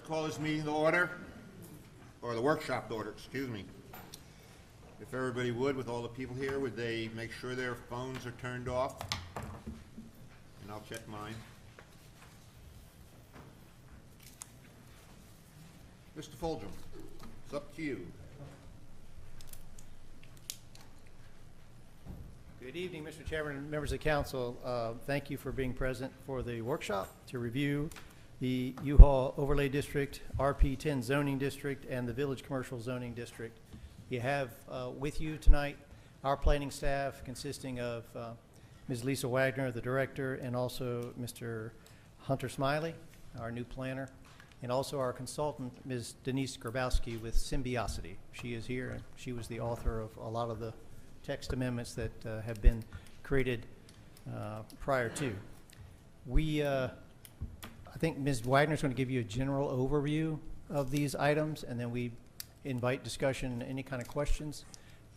call this meeting to order, or the workshop to order, excuse me. If everybody would, with all the people here, would they make sure their phones are turned off? And I'll check mine. Mr. Fulgham, it's up to you. Good evening, Mr. Chairman and members of council. Thank you for being present for the workshop to review the U-Haul Overlay District, RP10 Zoning District, and the Village Commercial Zoning District. You have with you tonight our planning staff consisting of Ms. Lisa Wagner, the director, and also Mr. Hunter Smiley, our new planner, and also our consultant, Ms. Denise Grabowski with Symbiosity. She is here, and she was the author of a lot of the text amendments that have been created prior to. I think Ms. Wagner is going to give you a general overview of these items, and then we invite discussion and any kind of questions.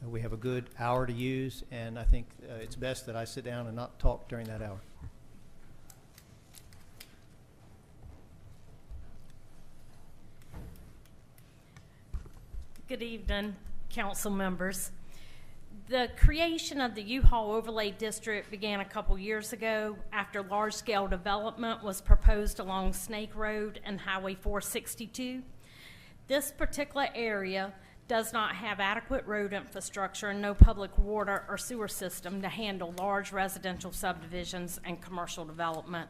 We have a good hour to use, and I think it's best that I sit down and not talk during that hour. Good evening, council members. The creation of the U-Haul Overlay District began a couple years ago after large-scale development was proposed along Snake Road and Highway 462. This particular area does not have adequate road infrastructure and no public water or sewer system to handle large residential subdivisions and commercial development.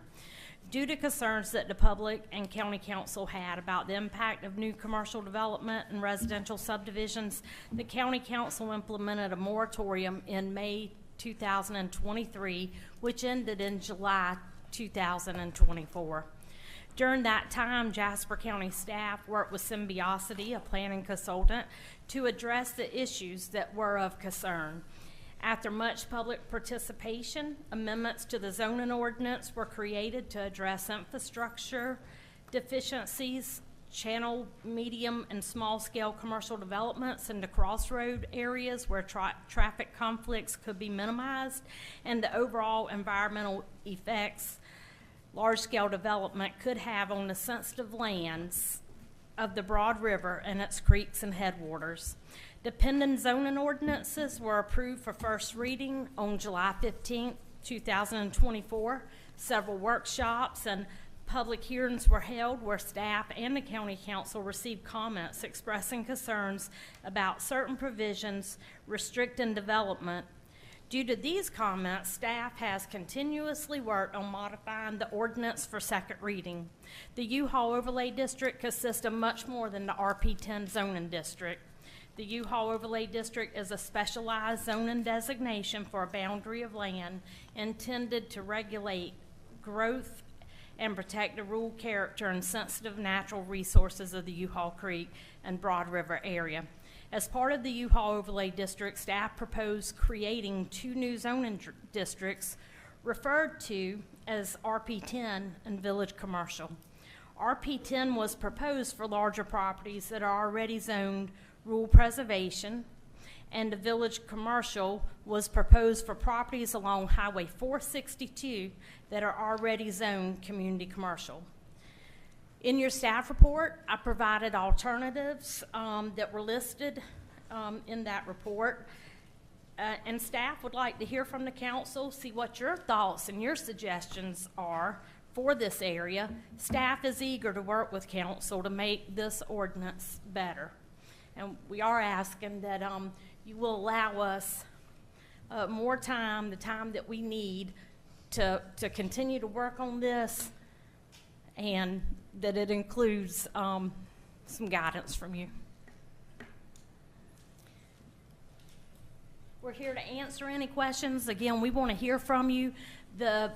Due to concerns that the public and county council had about the impact of new commercial development and residential subdivisions, the county council implemented a moratorium in May 2023, which ended in July 2024. During that time, Jasper County staff worked with Symbiosity, a planning consultant, to address the issues that were of concern. After much public participation, amendments to the zoning ordinance were created to address infrastructure deficiencies, channel medium and small scale commercial developments in the crossroad areas where traffic conflicts could be minimized, and the overall environmental effects large-scale development could have on the sensitive lands of the Broad River and its creeks and headwaters. The pending zoning ordinances were approved for first reading on July 15, 2024. Several workshops and public hearings were held where staff and the county council received comments expressing concerns about certain provisions restricting development. Due to these comments, staff has continuously worked on modifying the ordinance for second reading. The U-Haul Overlay District consists of much more than the RP10 zoning district. The U-Haul Overlay District is a specialized zoning designation for a boundary of land intended to regulate growth and protect the rural character and sensitive natural resources of the U-Haul Creek and Broad River area. As part of the U-Haul Overlay District, staff proposed creating two new zoning districts referred to as RP10 and Village Commercial. RP10 was proposed for larger properties that are already zoned rural preservation, and the Village Commercial was proposed for properties along Highway 462 that are already zoned community commercial. In your staff report, I provided alternatives that were listed in that report, and staff would like to hear from the council, see what your thoughts and your suggestions are for this area. Staff is eager to work with council to make this ordinance better. And we are asking that you will allow us more time, the time that we need to continue to work on this, and that it includes some guidance from you. We're here to answer any questions. Again, we want to hear from you. The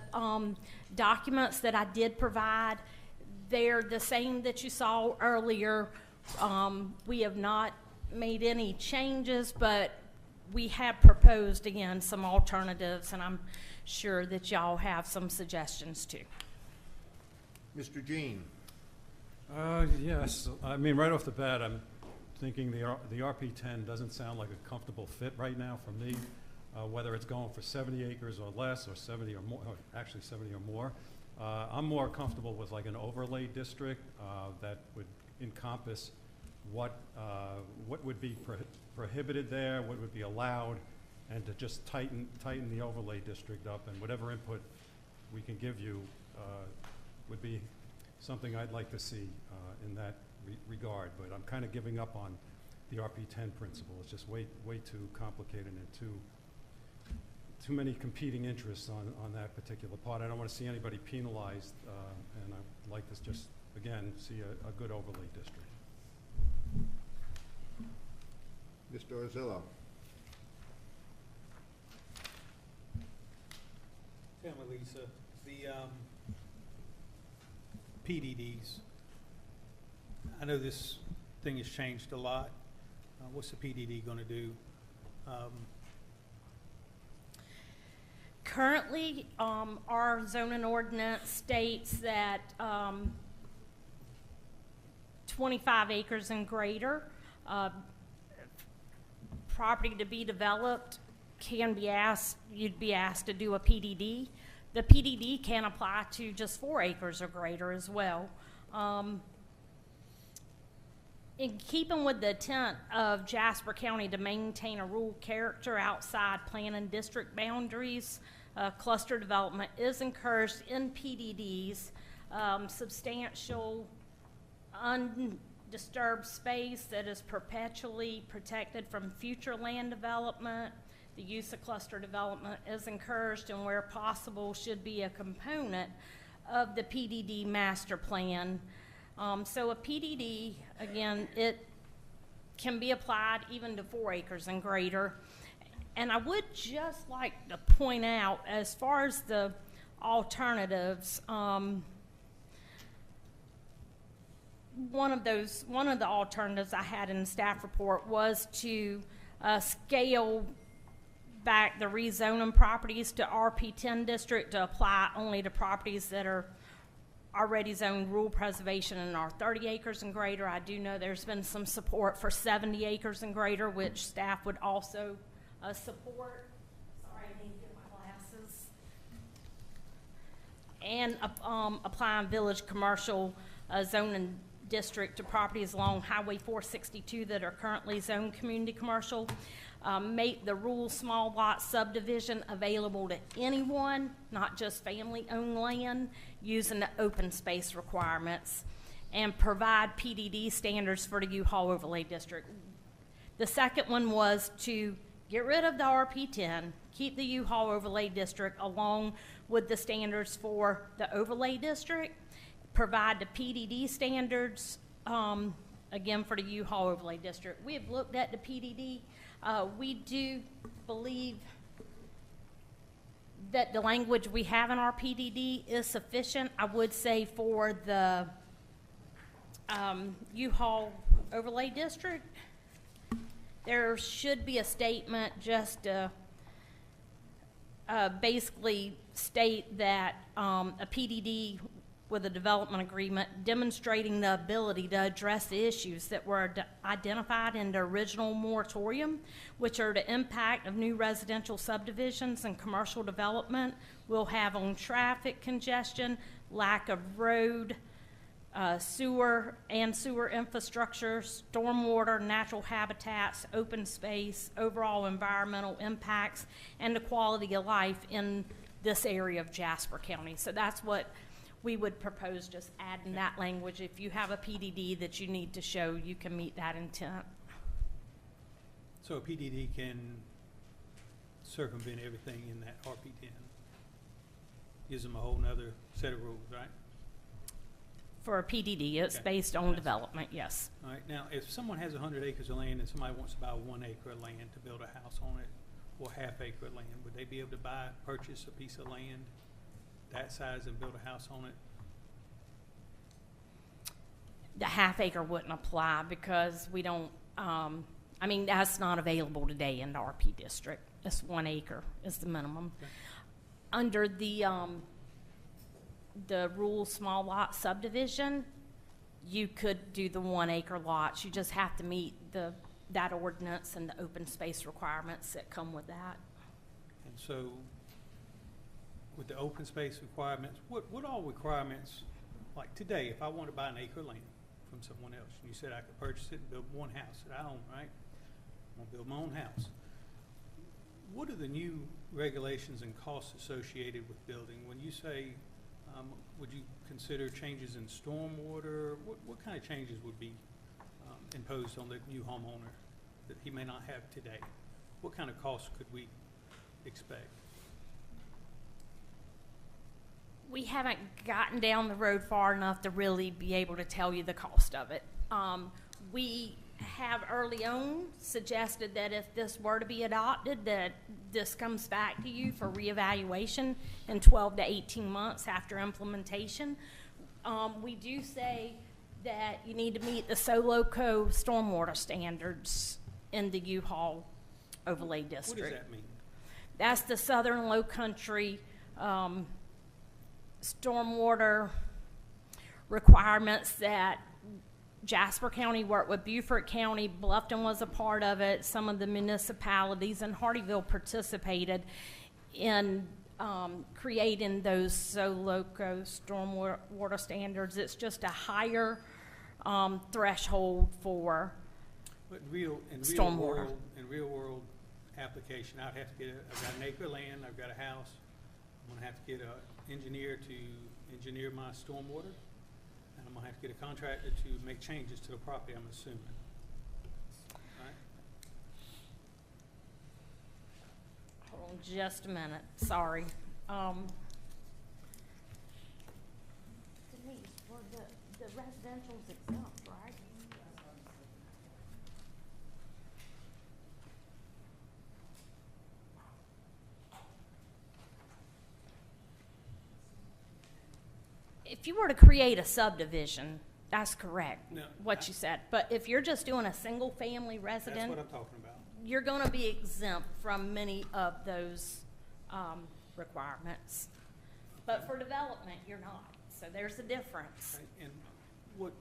documents that I did provide, they're the same that you saw earlier. We have not made any changes, but we have proposed, again, some alternatives, and I'm sure that y'all have some suggestions too. Mr. Jean. Yes, I mean, right off the bat, I'm thinking the RP10 doesn't sound like a comfortable fit right now for me, whether it's going for 70 acres or less, or 70 or more, or actually 70 or more. I'm more comfortable with like an overlay district that would encompass what would be prohibited there, what would be allowed, and to just tighten the overlay district up, and whatever input we can give you would be something I'd like to see in that regard. But I'm kind of giving up on the RP10 principle. It's just way too complicated and too many competing interests on that particular part. I don't want to see anybody penalized, and I'd like to just, again, see a good overlay district. Mr. Orzillo. Tell me, Lisa, the PDDs, I know this thing has changed a lot. What's the PDD going to do? Currently, our zoning ordinance states that 25 acres and greater, property to be developed can be asked, you'd be asked to do a PDD. The PDD can apply to just 4 acres or greater as well. In keeping with the intent of Jasper County to maintain a rural character outside planning district boundaries, cluster development is encouraged in PDDs. Substantial undisturbed space that is perpetually protected from future land development. The use of cluster development is encouraged, and where possible should be a component of the PDD master plan. So a PDD, again, it can be applied even to 4 acres and greater. And I would just like to point out, as far as the alternatives, one of the alternatives I had in the staff report was to scale back the rezoning properties to RP10 district to apply only to properties that are already zoned rural preservation and are 30 acres and greater. I do know there's been some support for 70 acres and greater, which staff would also support. Sorry, I need to get my glasses. And applying village commercial zoning district to properties along Highway 462 that are currently zoned community commercial. Make the rural small lot subdivision available to anyone, not just family-owned land, using the open space requirements, and provide PDD standards for the U-Haul overlay district. The second one was to get rid of the RP10, keep the U-Haul overlay district along with the standards for the overlay district, provide the PDD standards, again, for the U-Haul overlay district. We have looked at the PDD. We do believe that the language we have in our PDD is sufficient. I would say for the U-Haul overlay district, there should be a statement just to basically state that a PDD with a development agreement demonstrating the ability to address the issues that were identified in the original moratorium, which are the impact of new residential subdivisions and commercial development will have on traffic congestion, lack of road, sewer infrastructure, stormwater, natural habitats, open space, overall environmental impacts, and the quality of life in this area of Jasper County. So that's what we would propose, just adding that language. If you have a PDD that you need to show, you can meet that intent. So a PDD can circumvent everything in that RP10. Gives them a whole nother set of rules, right? For a PDD, it's Okay. based on development, yes. All right. Now, if someone has 100 acres of land and somebody wants to buy 1 acre of land to build a house on it, or half acre of land, would they be able to purchase a piece of land that size and build a house on it? The half acre wouldn't apply because we don't, I mean, that's not available today in the RP district. It's 1 acre is the minimum. Okay. Under the rural small lot subdivision, you could do the 1 acre lots. You just have to meet that ordinance and the open space requirements that come with that. And so, with the open space requirements, what all requirements, like today, if I want to buy an acre of land from someone else. You said I could purchase it and build one house that I own, right? I'm gonna build my own house. What are the new regulations and costs associated with building? When you say, would you consider changes in stormwater? What kind of changes would be imposed on the new homeowner that he may not have today? What kind of costs could we expect? We haven't gotten down the road far enough to really be able to tell you the cost of it. We have early on suggested that if this were to be adopted, that this comes back to you for reevaluation in 12 to 18 months after implementation. We do say that you need to meet the SoLoCo stormwater standards in the U-Haul overlay district. What does that mean? That's the Southern Low Country stormwater requirements that Jasper County worked with Beaufort County, Bluffton was a part of it, some of the municipalities, and Hardyville participated in creating those SoLoCo stormwater standards. It's just a higher threshold for But in real stormwater. world application, I'd have to get I've got an acre of land, I've got a house. I'm gonna have to get an engineer to engineer my stormwater. And I'm gonna have to get a contractor to make changes to the property, I'm assuming. Right? Hold on just a minute, sorry. Denise, well, the residential's exempt, right? If you were to create a subdivision, that's correct, No, what you said. But if you're just doing a single-family That's resident, what I'm talking about. you're gonna be exempt from many of those requirements. But for development, you're not. So there's a difference. Right? And what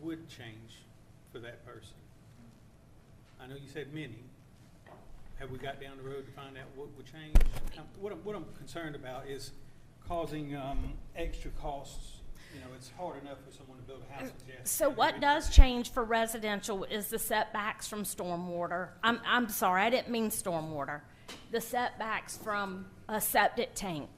would change for that person? I know you said many. Have we got down the road to find out what would change? What I'm concerned about is causing extra costs. You know, it's hard enough for someone to build a house in Jasper. So what does change for residential is the setbacks from stormwater. I'm sorry, I didn't mean stormwater. The setbacks from a septic tank.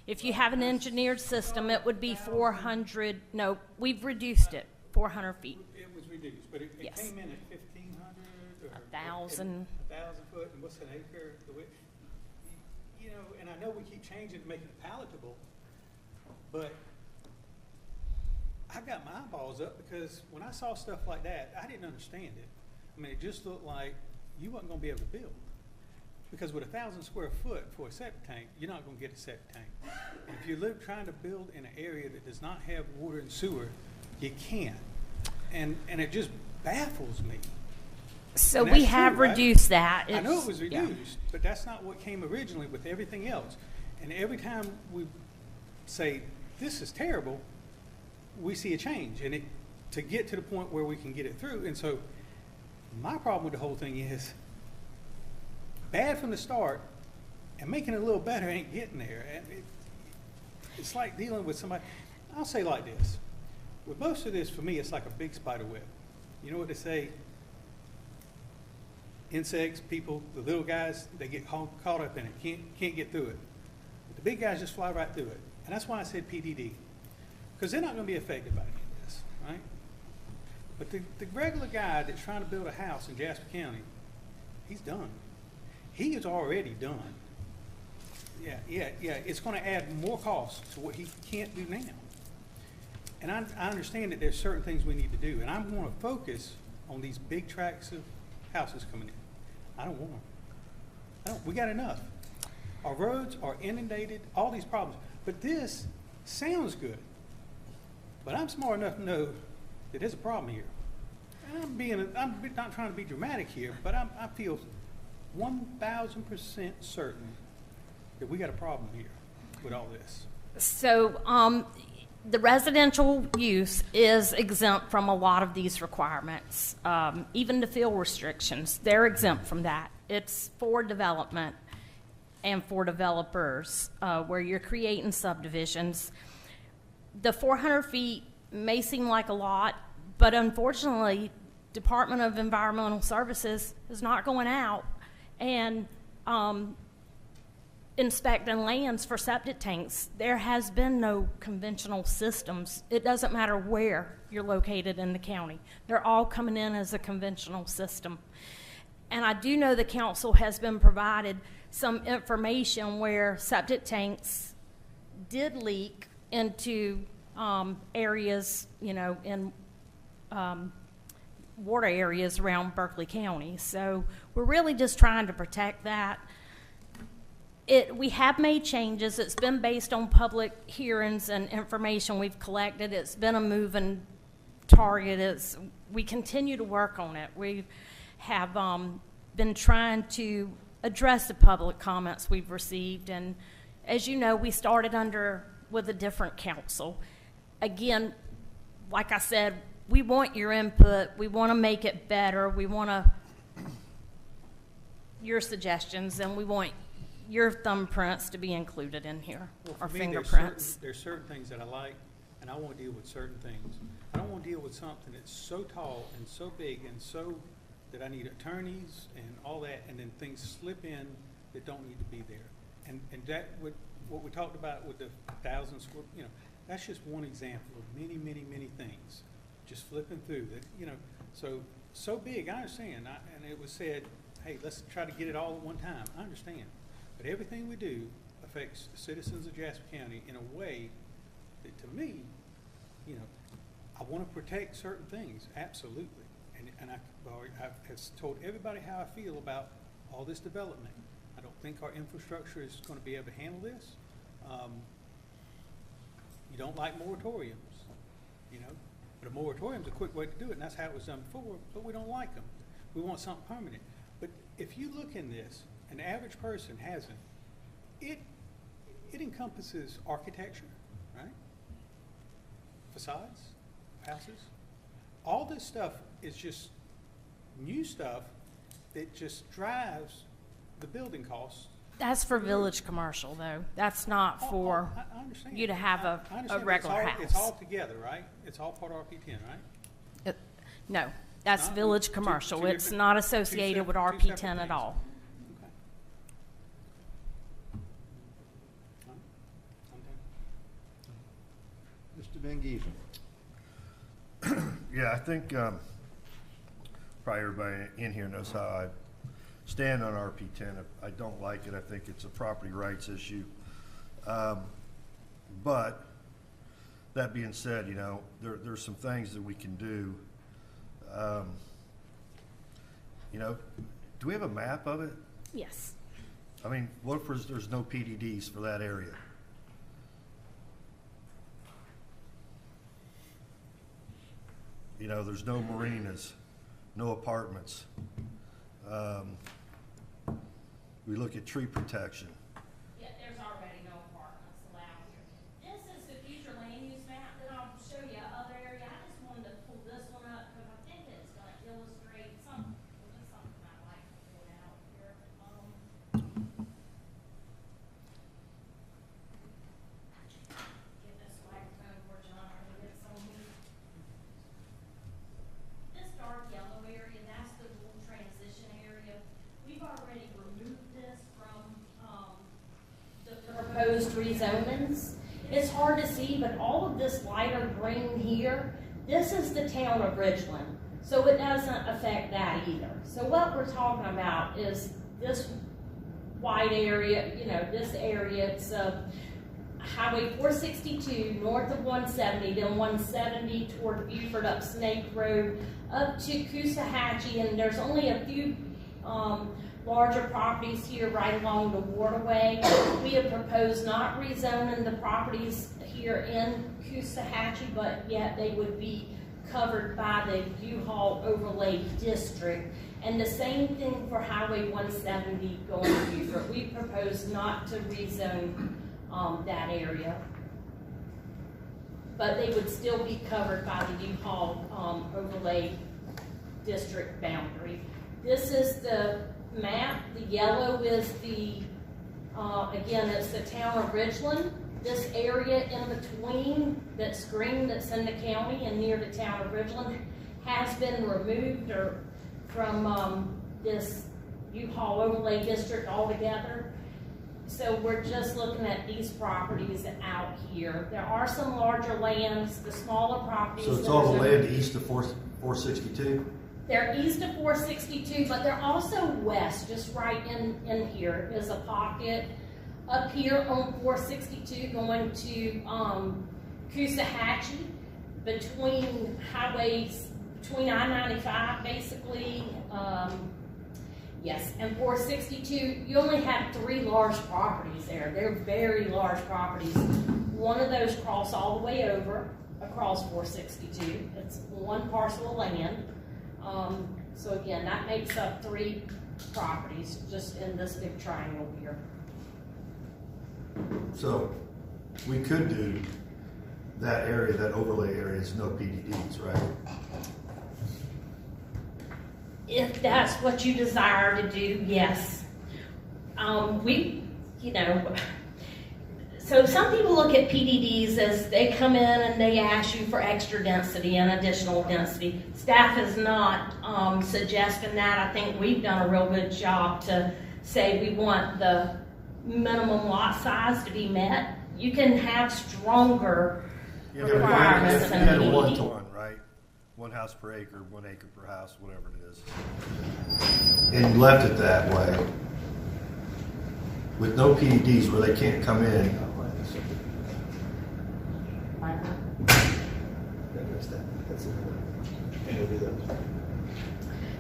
If you have an engineered system, it would be 400, no, we've reduced it, 400 feet. It was reduced, but it Yes. came in at 1,500 or 1,000. 1,000 foot, and what's an acre? The width? You know, and I know we keep changing to make it palatable, but I got my eyeballs up because when I saw stuff like that, I didn't understand it. I mean, it just looked like you wasn't gonna be able to build. Because with 1,000 square foot for a septic tank, you're not gonna get a septic tank. And if you're trying to build in an area that does not have water and sewer, you can't. And it just baffles me. So And we that's have true, right? reduced that. I know It's- it was yeah. reduced, but that's not what came originally with everything else. And every time we say, this is terrible, we see a change. And to get to the point where we can get it through. And so my problem with the whole thing is bad from the start, and making it a little better ain't getting there. And it's like dealing with somebody. I'll say like this. With most of this, for me, it's like a big spider web. You know what they say? Insects, people, the little guys, they get caught up in it, can't get through it. But the big guys just fly right through it. And that's why I said PDD. Because they're not going to be affected by any of this, right? But the regular guy that's trying to build a house in Jasper County, he's done. He is already done. Yeah. It's going to add more cost to what he can't do now. And I understand that there's certain things we need to do. And I'm going to focus on these big tracts of houses coming in. I don't want them. We got enough. Our roads are inundated, all these problems. But this sounds good. But I'm smart enough to know that there's a problem here. And I'm not trying to be dramatic here, but I feel 1,000% certain that we got a problem here with all this. So the residential use is exempt from a lot of these requirements. Even the fill restrictions, they're exempt from that. It's for development and for developers where you're creating subdivisions. The 400 feet may seem like a lot, but unfortunately, Department of Environmental Services is not going out and inspecting lands for septic tanks. There has been no conventional systems. It doesn't matter where you're located in the county. They're all coming in as a conventional system. And I do know the council has been provided some information where septic tanks did leak into areas, you know, in water areas around Berkeley County. So we're really just trying to protect that. We have made changes. It's been based on public hearings and information we've collected. It's been a moving target. We continue to work on it. We have been trying to address the public comments we've received. And as you know, we started with a different council. Again, like I said, we want your input. We want to make it better. We want your suggestions, and we want your thumbprints to be included in here, Well, or for me, fingerprints. there's certain things that I like, and I want to deal with certain things. I don't want to deal with something that's so tall and so big and so that I need attorneys and all that, and then things slip in that don't need to be there. And that what we talked about with the 1,000 square, you know, that's just one example of many, many, many things just flipping through that, you know. So big, I understand. And it was said, hey, let's try to get it all at one time. I understand. But everything we do affects the citizens of Jasper County in a way that, to me, you know, I want to protect certain things, absolutely. And I've told everybody how I feel about all this development. I don't think our infrastructure is going to be able to handle this. You don't like moratoriums, you know, but a moratorium is a quick way to do it, and that's how it was done before, but we don't like them. We want something permanent. But if you look in this, an average person hasn't, it encompasses architecture, right? Facades, houses. All this stuff is just new stuff that just drives the building costs. That's for village commercial, though. That's not for I understand. you to have I a understand, but regular house. It's all together, right? It's all part of RP10, right? No, that's No, village two commercial. It's different- not associated with two RP10 separate at things. all. Okay. I'm done. Mr. Van Giesen. Yeah, I think probably everybody in here knows how I stand on RP10. If I don't like it, I think it's a property rights issue. But that being said, you know, there's some things that we can do. You know, do we have a map of it? Yes. I mean, what if there's no PDDs for that area? You know, there's no marinas, no apartments. We look at tree protection. Yeah, there's already no apartments allowed here. This is the future land use map, and I'll show you other area. I just wanted to pull this one up because I think it's going to illustrate something I like to point out here. Get this microphone for John, or he gets on me. This dark yellow area, that's the little transition area. We've already removed this from the proposed rezonings. It's hard to see, but all of this lighter green here, this is the town of Ridgeland. So it doesn't affect that either. So what we're talking about is this white area, you know, this area. It's Highway 462 north of 170, then 170 toward Buford up Snake Road up to Coosahatchee, and there's only a few larger properties here right along the waterway. We have proposed not rezoning the properties here in Coosahatchee, but yet they would be covered by the U-Haul overlay district. And the same thing for Highway 170 going to Buford. We propose not to rezone that area, but they would still be covered by the U-Haul overlay district boundary. This is the map. The yellow is the, again, it's the town of Ridgeland. This area in between that's green, that's in the county and near the town of Ridgeland, has been removed or from this U-Haul overlay district altogether. So we're just looking at these properties out here. There are some larger lands, the smaller properties. So it's that all are the zoned- land east of 462? They're east of 462, but they're also west, just right in here is a pocket. Up here on 462 going to Coosawhatchee, between highways, between I-95 basically, yes, and 462, you only have 3 large properties there. They're very large properties. One of those cross all the way over, across 462. It's one parcel of land. So again, that makes up 3 properties just in this big triangle here. So we could do that area, that overlay area is no PDDs, right? If that's what you desire to do, yes. So some people look at PDDs as they come in and they ask you for extra density and additional density. Staff is not suggesting that. I think we've done a real good job to say we want the minimum lot size to be met. You can have stronger requirements If than you a had a PDD. 1-to-1, right? 1 house per acre, 1 acre per house, whatever it is. And you left it that way, with no PDDs where they can't come in.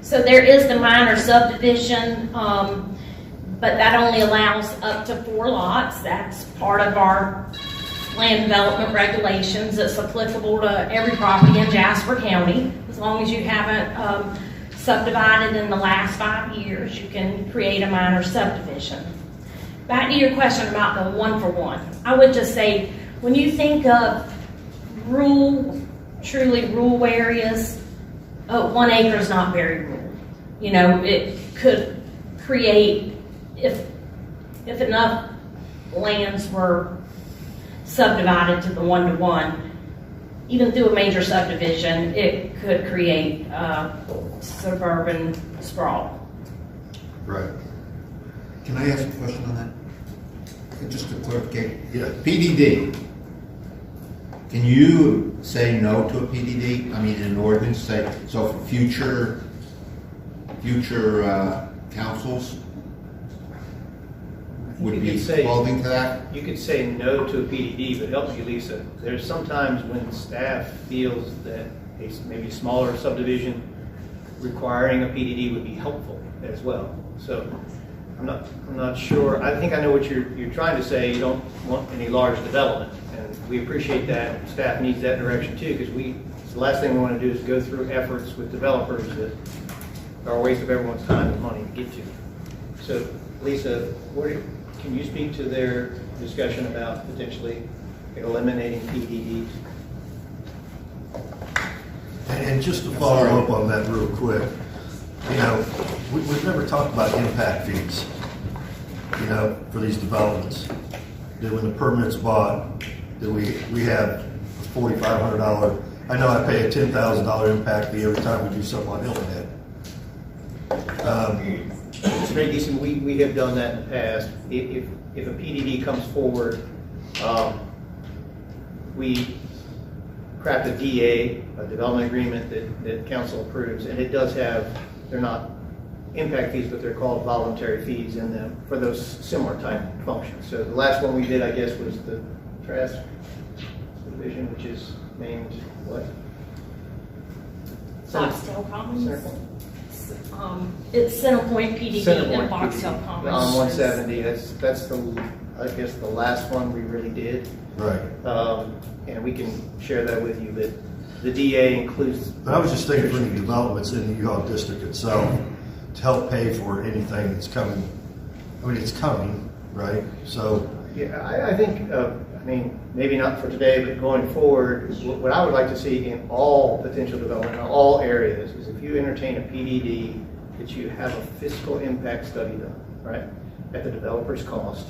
So there is the minor subdivision, but that only allows up to 4 lots. That's part of our land development regulations. It's applicable to every property in Jasper County. As long as you haven't subdivided in the last 5 years, you can create a minor subdivision. Back to your question about the 1-for-1. I would just say, when you think of rural, truly rural areas, 1 acre is not very rural. You know, it could create, if enough lands were subdivided to the 1-to-1, even through a major subdivision, it could create suburban sprawl. Right. Can I ask a question on that? Just a clarification. Yeah. PDD. Can you say no to a PDD? I mean, in an ordinance, say, so for future councils would be holding to that? You could say no to a PDD, but help me, Lisa. There's sometimes when staff feels that maybe a smaller subdivision requiring a PDD would be helpful as well. So I'm not sure. I think I know what you're trying to say. You don't want any large development, and we appreciate that. Staff needs that direction too, because the last thing we want to do is go through efforts with developers that are a waste of everyone's time and money to get to. So, Lisa, can you speak to their discussion about potentially eliminating PDDs? And just to follow up on that real quick, you know, we've never talked about impact fees, you know, for these developments. That when the permit's bought, that we have a $4,500, I know I pay a $10,000 impact fee every time we do something on Hillhead. Mr. Mason, we have done that in the past. If a PDD comes forward, we craft a DA, a development agreement that council approves, and it does have, they're not impact fees, but they're called voluntary fees in them for those similar type functions. So the last one we did, I guess, was the Trask division, which is named what? Foxtail Commons. It's Centerpoint PDD and Foxtail Commons. On 170, that's the, I guess, the last one we really did. Right. And we can share that with you, that the DA includes. But I was just thinking for any developments in the U-Haul district itself to help pay for anything that's coming. I mean, it's coming, right? So. Yeah, I think, I mean, maybe not for today, but going forward, what I would like to see in all potential development, in all areas, is if you entertain a PDD, that you have a fiscal impact study done, right? At the developer's cost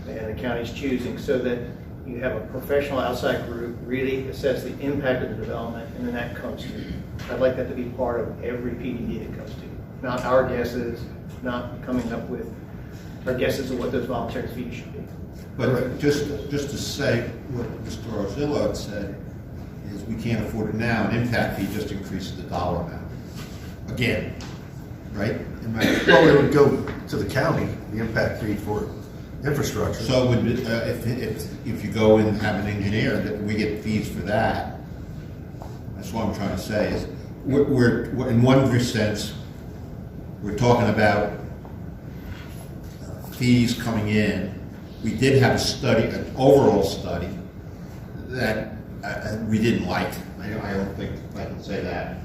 and the county's choosing, so that you have a professional outside group really assess the impact of the development, and then that comes to you. I'd like that to be part of every PDD that comes to you. Not our guesses, not coming up with our guesses of what those voluntary fees should be. But just to say what Mr. Orzillo had said, is we can't afford it now, an impact fee just increases the dollar amount. Again, right? Well, it would go to the county, the impact fee for infrastructure. So would, if you go and have an engineer, that we get fees for that. That's what I'm trying to say is, we're in one sense, we're talking about fees coming in. We did have a study, an overall study, that we didn't like. I don't think I can say that.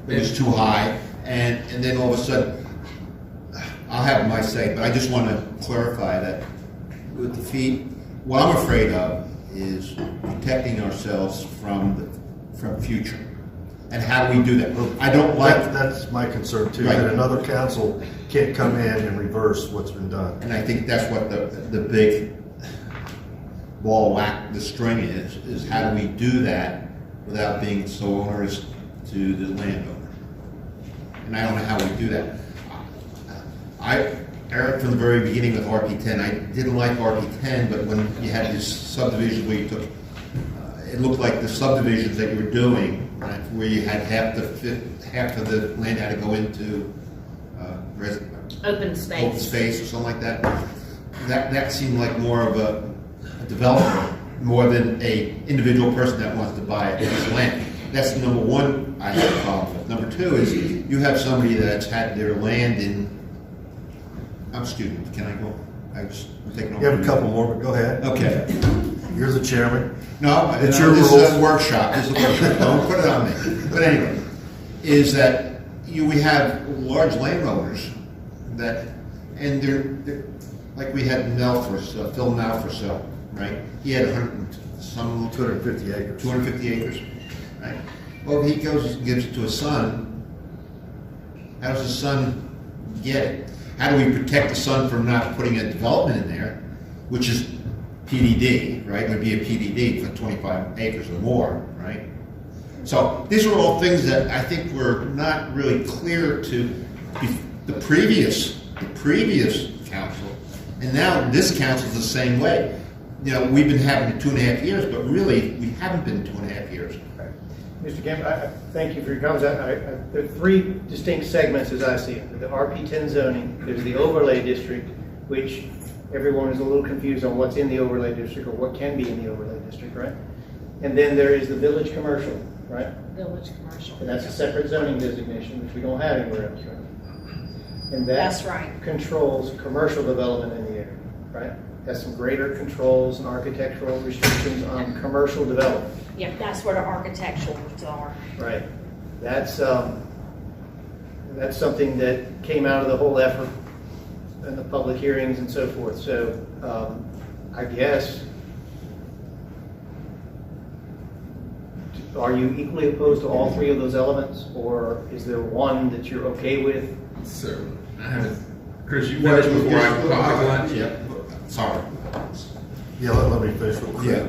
It was too high, and then all of a sudden, I'll have my say, but I just want to clarify that with the fee, what I'm afraid of is protecting ourselves from future. And how do we do that? I don't like... That's my concern too, Right. that another council can't come in and reverse what's been done. And I think that's what the big ball whack the string is how do we do that without being so onerous to the landowner? And I don't know how we do that. Eric, from the very beginning with RP10, I didn't like RP10, but when you had this subdivision where you took, it looked like the subdivisions that you were doing, right, where you had half of the land had to go into Open space. open space or something like that. That seemed like more of a developer, more than a individual person that wants to buy a piece of land. That's number one I have a problem with. Number two is you have somebody that's had their land in. I'm a student. Can I go? I'm taking over. You have a couple more, but go ahead. Okay. You're the chairman. No, It's no, your this rules. is a workshop. This is a workshop. Don't put it on me. But anyway, is that we have large landowners that, and they're like we had Phil Malforso, right? He had 250 acres. 250 acres, right? Well, he goes and gives it to his son. How does his son get it? How do we protect the son from not putting a development in there, which is PDD, right? It would be a PDD for 25 acres or more, right? So these are all things that I think were not really clear to the previous council, and now this council is the same way. You know, we've been having it 2.5 years, but really we haven't been 2.5 years. Mr. Gamble, I thank you for your comments. There are three distinct segments as I see it. The RP10 zoning, there's the overlay district, which everyone is a little confused on what's in the overlay district or what can be in the overlay district, right? And then there is the village commercial, right? Village commercial. And that's a separate zoning designation, which we don't have anywhere else, right? And that That's right. controls commercial development in the area, right? Has some greater controls and architectural restrictions on commercial development. Yeah, that's where the architecturals are. Right. That's something that came out of the whole effort and the public hearings and so forth. So I guess, are you equally opposed to all three of those elements, or is there one that you're okay with? So, I haven't, Chris, you Well, finished before I call my lunch? Yeah, sorry. Yeah, let me finish real quick. Yeah.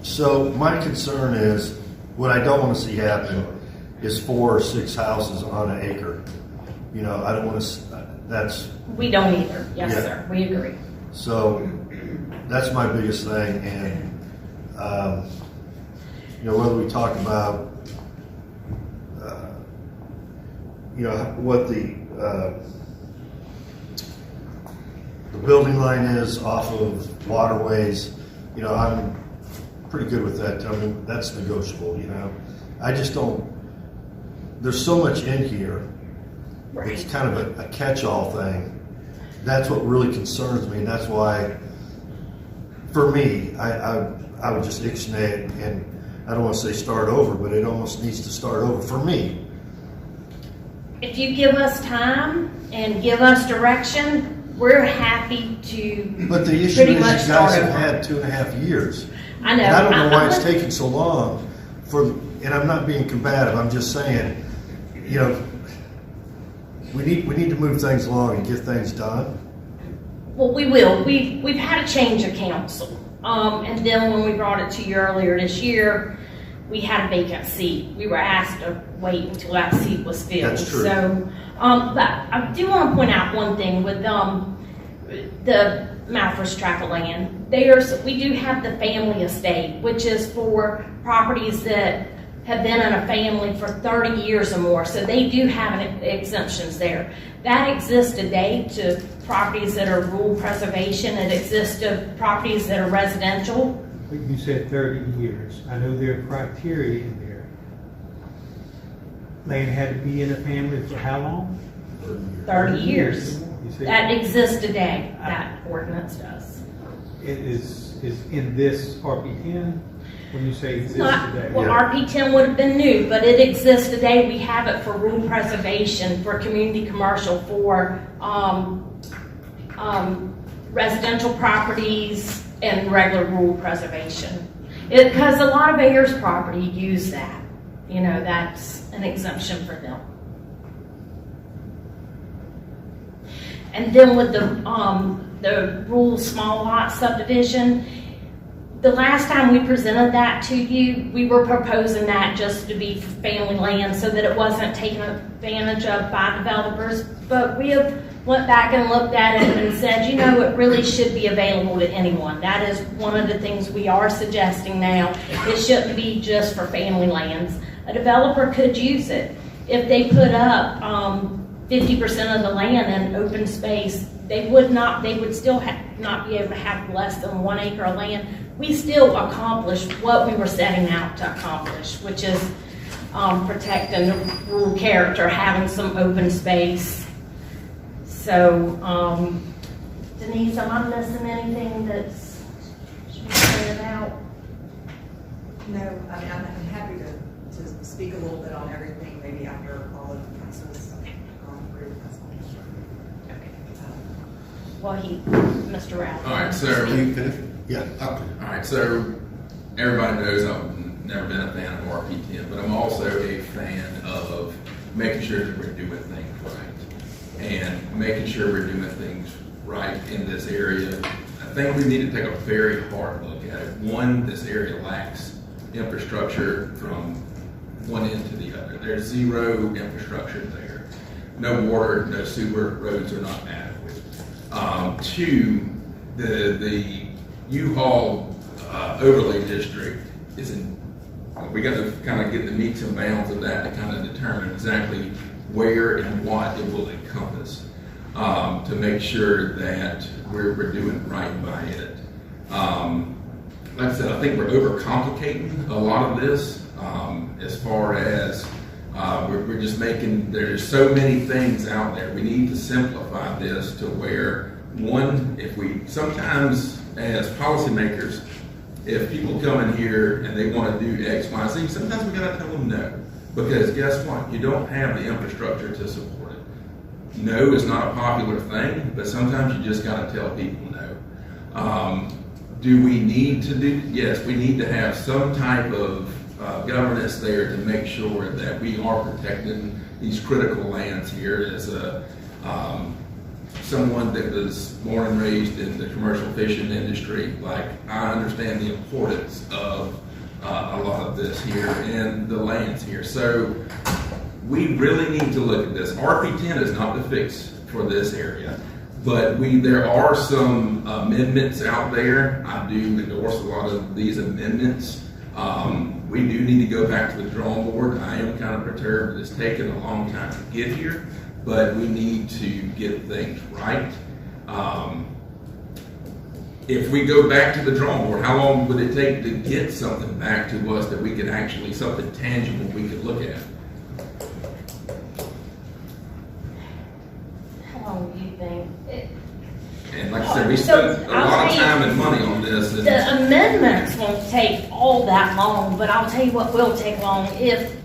So my concern is, what I don't want to see happen is 4 or 6 houses on an acre. You know, I don't want to, that's, We don't either. Yes, Yeah. sir. We agree. so that's my biggest thing. And, you know, whether we talk about, you know, what the building line is off of waterways, you know, I'm pretty good with that. I mean, that's negotiable, you know. I just don't, there's so much in here. It's kind of a catch-all thing. That's what really concerns me, and that's why, for me, I would just ixnay it, and I don't want to say start over, but it almost needs to start over for me. If you give us time and give us direction, we're happy to But the issue pretty is, much you start guys have over. had 2.5 years. I know. And I don't know why it's I'm- taking so long and I'm not being combative, I'm just saying, you know, we need to move things along and get things done. Well, we will. We've had a change of council. And then when we brought it to you earlier this year, we had a vacant seat. We were asked to wait until that seat was filled. That's true. So, but I do want to point out one thing with the Malfresh tract of land. We do have the family estate, which is for properties that have been in a family for 30 years or more. So they do have exemptions there. That exists today to properties that are rural preservation. It exists to properties that are residential. But you said 30 years. I know there are criteria in there. Land had to be in a family for how long? 30 years. You said That exists today, that ordinance does. it is in this RP10 when you say exists Not, today? well, Yeah. RP10 would have been new, but it exists today. We have it for rural preservation, for community commercial, for residential properties, and regular rural preservation. Because a lot of Ayers property use that. You know, that's an exemption for them. And then with the rural small lot subdivision, the last time we presented that to you, we were proposing that just to be for family land so that it wasn't taken advantage of by developers. But we have went back and looked at it and said, you know, it really should be available to anyone. That is one of the things we are suggesting now. It shouldn't be just for family lands. A developer could use it. If they put up 50% of the land in open space, they would still not be able to have less than 1 acre of land. We still accomplished what we were setting out to accomplish, which is protecting the rural character, having some open space. So, Denise, am I missing anything that's should be cleared out? No, I mean, I'm happy to speak a little bit on everything, maybe after all of the council's gone through. Well, Mr. Ralph. All right, so, You finished? Yeah. Okay. all right, so everybody knows I've never been a fan of RP10, but I'm also a fan of making sure that we're doing things right and making sure we're doing things right in this area. I think we need to take a very hard look at it. One, this area lacks infrastructure from one end to the other. There's zero infrastructure there. No water, no sewer, roads are not adequate. Two, the U-Haul overlay district isn't, we got to kind of get the metes and bounds of that to kind of determine exactly where and what it will encompass to make sure that we're doing right by it. Like I said, I think we're overcomplicating a lot of this as far as we're just making, there's so many things out there. We need to simplify this to where, one, if we, sometimes as policymakers, if people come in here and they want to do X, Y, Z, sometimes we got to tell them no. Because guess what? You don't have the infrastructure to support it. No is not a popular thing, but sometimes you just got to tell people no. Do we need to do? Yes, we need to have some type of governance there to make sure that we are protecting these critical lands here. As a someone that was born and raised in the commercial fishing industry, like I understand the importance of a lot of this here and the lands here. So we really need to look at this. RP10 is not the fix for this area, but there are some amendments out there. I do endorse a lot of these amendments. We do need to go back to the drawing board. I am kind of perturbed. It's taken a long time to get here, but we need to get things right. If we go back to the drawing board, how long would it take to get something back to us that we could actually, something tangible we could look at? How long do you think? And like I said, we spent a lot of time and money on this. And The amendments won't take all that long, but I'll tell you what will take long if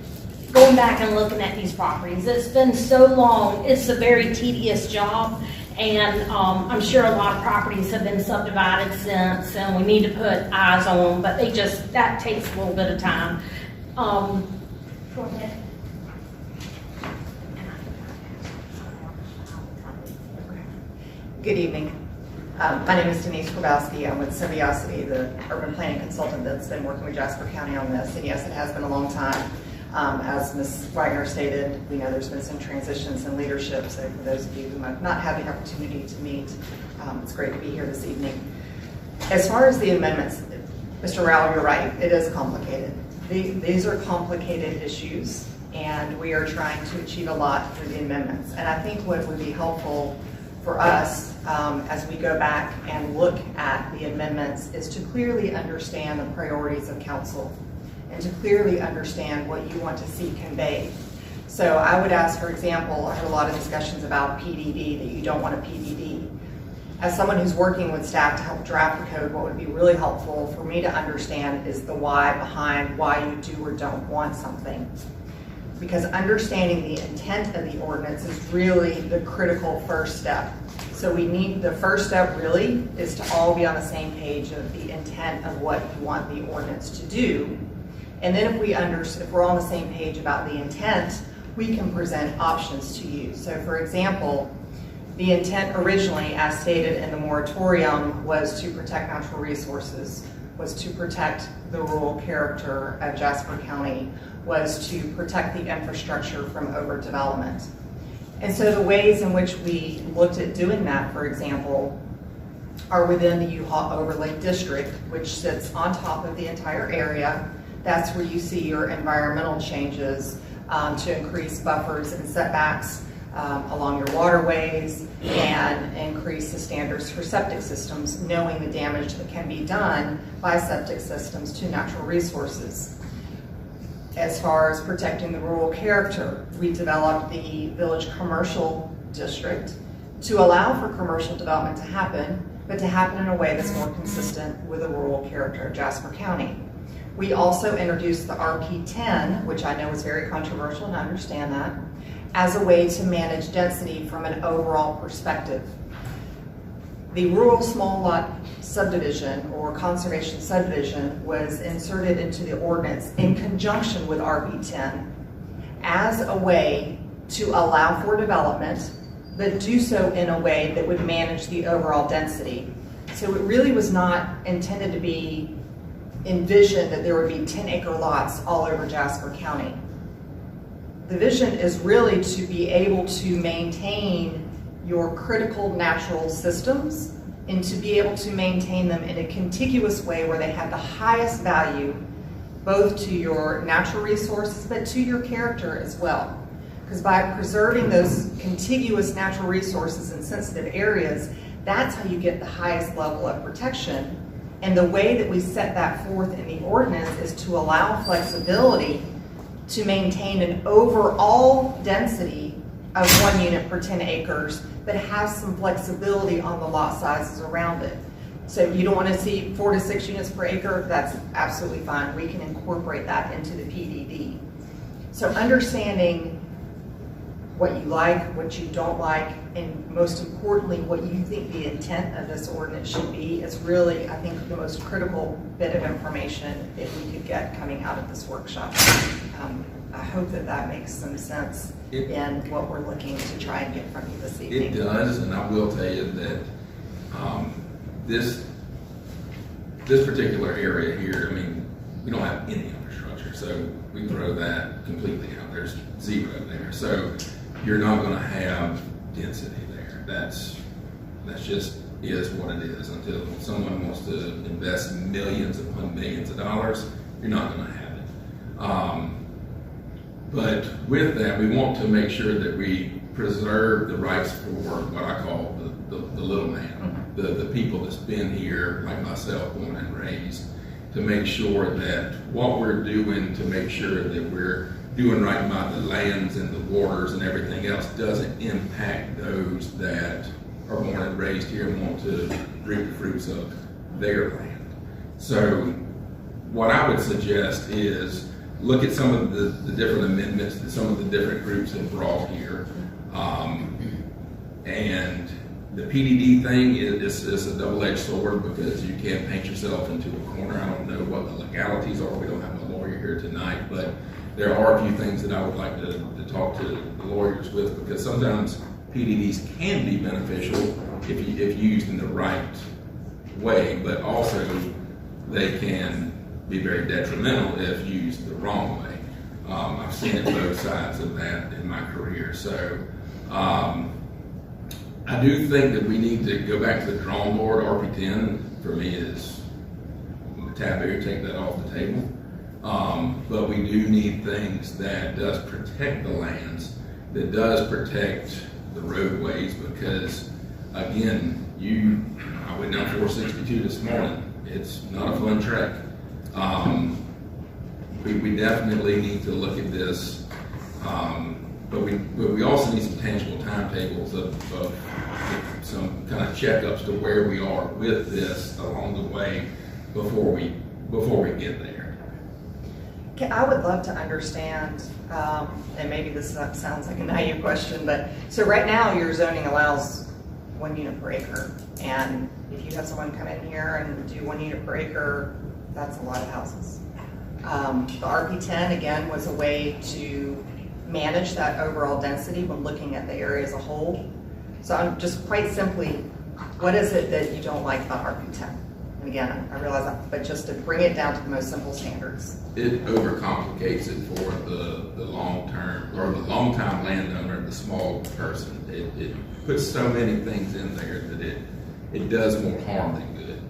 going back and looking at these properties. It's been so long, it's a very tedious job, and I'm sure a lot of properties have been subdivided since, and we need to put eyes on them, but that takes a little bit of time. Go ahead. Good evening. My name is Denise Grabowski. I'm with Symbiosity, the urban planning consultant that's been working with Jasper County on this. And yes, it has been a long time. As Ms. Wagner stated, we know there's been some transitions in leadership. So for those of you who have not had the opportunity to meet, it's great to be here this evening. As far as the amendments, Mr. Rowell, you're right, it is complicated. These are complicated issues, and we are trying to achieve a lot through the amendments. And I think what would be helpful for us as we go back and look at the amendments is to clearly understand the priorities of council and to clearly understand what you want to see conveyed. So I would ask, for example, I heard a lot of discussions about PDD, that you don't want a PDD. As someone who's working with staff to help draft the code, what would be really helpful for me to understand is the why behind why you do or don't want something. Because understanding the intent of the ordinance is really the critical first step. So we need, the first step really is to all be on the same page of the intent of what you want the ordinance to do. And then if we're on the same page about the intent, we can present options to you. So for example, the intent originally, as stated in the moratorium, was to protect natural resources, was to protect the rural character of Jasper County, was to protect the infrastructure from overdevelopment. And so the ways in which we looked at doing that, for example, are within the U-Haul Overlay District, which sits on top of the entire area. That's where you see your environmental changes to increase buffers and setbacks along your waterways and increase the standards for septic systems, knowing the damage that can be done by septic systems to natural resources. As far as protecting the rural character, we developed the Village Commercial District to allow for commercial development to happen, but to happen in a way that's more consistent with the rural character of Jasper County. We also introduced the RP10, which I know is very controversial, and I understand that, as a way to manage density from an overall perspective. The rural small lot subdivision or conservation subdivision was inserted into the ordinance in conjunction with RP10 as a way to allow for development, but do so in a way that would manage the overall density. So it really was not intended to be envisioned that there would be 10-acre lots all over Jasper County. The vision is really to be able to maintain your critical natural systems and to be able to maintain them in a contiguous way where they have the highest value both to your natural resources but to your character as well. Because by preserving those contiguous natural resources in sensitive areas, that's how you get the highest level of protection. And the way that we set that forth in the ordinance is to allow flexibility to maintain an overall density of 1 unit per 10 acres, but has some flexibility on the lot sizes around it. So if you don't want to see 4 to 6 units per acre, that's absolutely fine. We can incorporate that into the PDD. So understanding what you like, what you don't like, and most importantly, what you think the intent of this ordinance should be is really, I think, the most critical bit of information that we could get coming out of this workshop. I hope that that makes some sense in what we're looking to try and get from you this evening. It does, and I will tell you that this particular area here, I mean, we don't have any infrastructure, so we throw that completely out. There's zero there, so you're not going to have density there. That's just is what it is. Until someone wants to invest millions upon millions of dollars, you're not going to have it. But with that, we want to make sure that we preserve the rights for what I call the little man, the people that's been here, like myself, born and raised, to make sure that what we're doing to make sure that we're doing right by the lands and the waters and everything else doesn't impact those that are born and raised here and want to reap the fruits of their land. So what I would suggest is look at some of the different amendments that some of the different groups have brought here. And the PDD thing is a double-edged sword because you can't paint yourself into a corner. I don't know what the legalities are. We don't have a lawyer here tonight, but there are a few things that I would like to talk to the lawyers with, because sometimes PDDs can be beneficial if used in the right way, but also they can be very detrimental if used the wrong way. I've seen it both sides of that in my career. So I do think that we need to go back to the drawing board. RP10 for me is taboo, take that off the table. But we do need things that does protect the lands, that does protect the roadways, because again, I went down 462 this morning. It's not a fun trek. We definitely need to look at this, but we also need some tangible timetables of some kind of checkups to where we are with this along the way before we get there. Okay, I would love to understand, and maybe this sounds like a naive question, but so right now your zoning allows 1 unit per acre, and if you have someone come in here and do 1 unit per acre, that's a lot of houses. The RP10 again was a way to manage that overall density when looking at the area as a whole. So I'm just quite simply, what is it that you don't like about RP10? And again, I realize that, but just to bring it down to the most simple standards. It overcomplicates it for the long-term, or the long-time landowner, the small person. It puts so many things in there that it does more harm than good.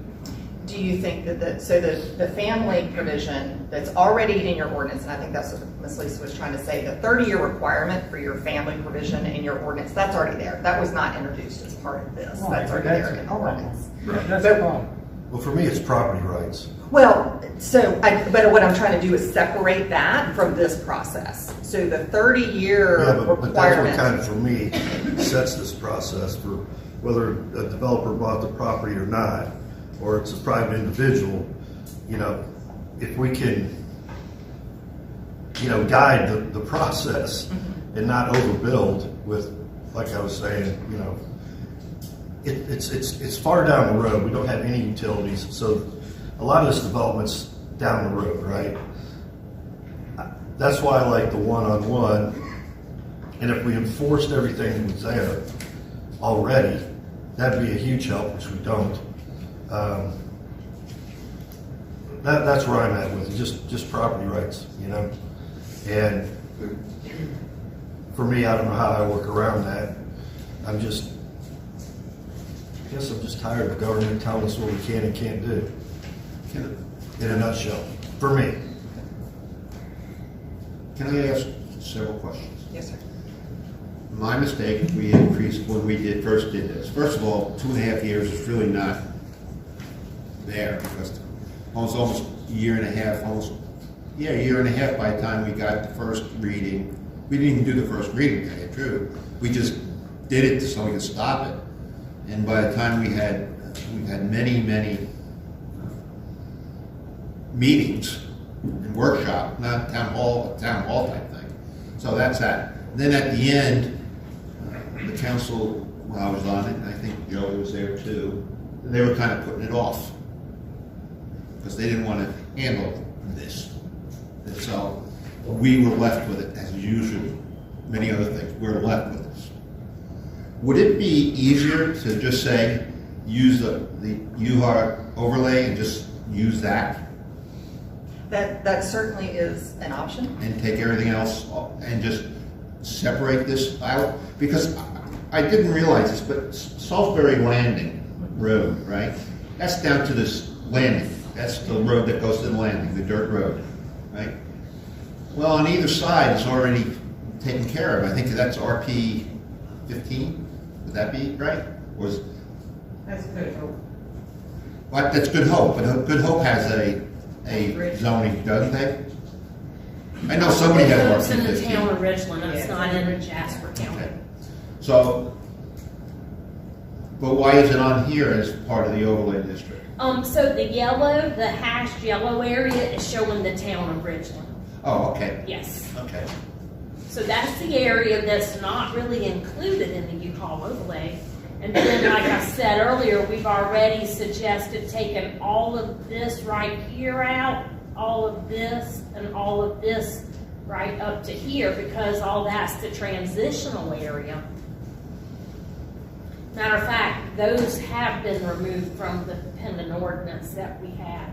Do you think that the family provision that's already in your ordinance, and I think that's what Ms. Lisa was trying to say, the 30-year requirement for your family provision in your ordinance, that's already there. That was not introduced as part of this. That's already there in the ordinance. That's the problem. Well, for me, it's property rights. Well, but what I'm trying to do is separate that from this process. So the 30-year Yeah, but that's what requirement. kind of, for me, sets this process for whether a developer bought the property or not, or it's a private individual, you know, if we can, you know, guide the process and not overbuild with, like I was saying, you know, it's far down the road. We don't have any utilities, so a lot of this development's down the road, right? That's why I like the one-on-one, and if we enforced everything that was there already, that'd be a huge help, which we don't. That's where I'm at with it, just property rights, you know? And for me, I don't know how I work around that. I guess I'm just tired of the government telling us what we can and can't do. In a nutshell, for me. Can I ask several questions? Yes, sir. My mistake, we increased when we first did this. First of all, 2.5 years is really not there, because almost a year and a half, a year and a half by the time we got the first reading. We didn't even do the first reading, to tell you the truth. We just did it so we could stop it. And by the time we had many meetings and workshop, not town hall type thing. So that's that. And then at the end, the council, when I was on it, and I think Joey was there too, they were kind of putting it off because they didn't want to handle this. And so we were left with it, as usual. Many other things, we're left with this. Would it be easier to just say, use the UHAR overlay and just use that? That certainly is an option. And take everything else off and just separate this out? Because I didn't realize this, but Salisbury Landing Road, right? That's down to this landing. That's the road that goes to the landing, the dirt road, right? Well, on either side, it's already taken care of. I think that's RP 15. Would that be right? That's Good Hope. What? That's Good Hope, but Good Hope has a zoning, doesn't they? I know somebody has It's RP in the 15. town of Ridgeland, it's Yeah. not in Jasper County. Okay. So, but why is it on here as part of the overlay district? So the hashed yellow area is showing the town of Ridgeland. Oh, okay, Yes. okay. So that's the area that's not really included in the U-Haul overlay. And then, like I said earlier, we've already suggested taking all of this right here out, all of this, and all of this right up to here, because all that's the transitional area. Matter of fact, those have been removed from the pending ordinance that we had.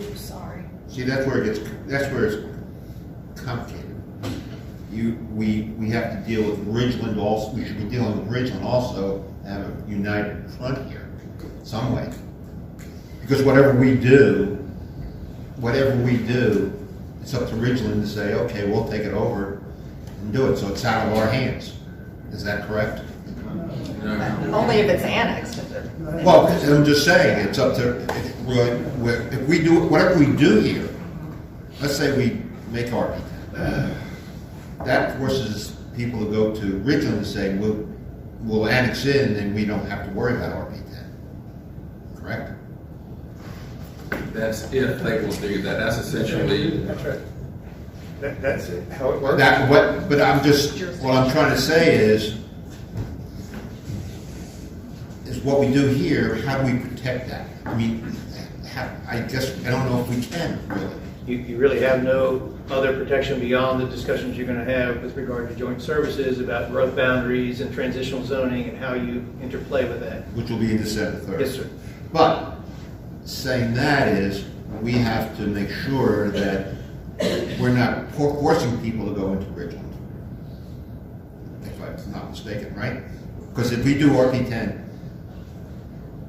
Oops, sorry. See, that's where it's complicated. We have to deal with Ridgeland also, we should be dealing with Ridgeland also, have a united front here, some way. Because whatever we do, it's up to Ridgeland to say, okay, we'll take it over and do it, so it's out of our hands. Is that correct? Only if it's annexed. Well, I'm just saying, it's up to, if we do, whatever we do here, let's say we make RP10, that forces people to go to Ridgeland and say, we'll annex in and we don't have to worry about RP10, correct? That's if they will do that. That's essentially. That's right. That's it, how it works. But what I'm trying to say is what we do here, how do we protect that? I mean, I guess, I don't know if we can, really. You really have no other protection beyond the discussions you're going to have with regard to joint services about growth boundaries and transitional zoning and how you interplay with that. Which will be in December 3rd. Yes, sir. But saying that is, we have to make sure that we're not forcing people to go into Ridgeland. If I'm not mistaken, right? Because if we do RP10,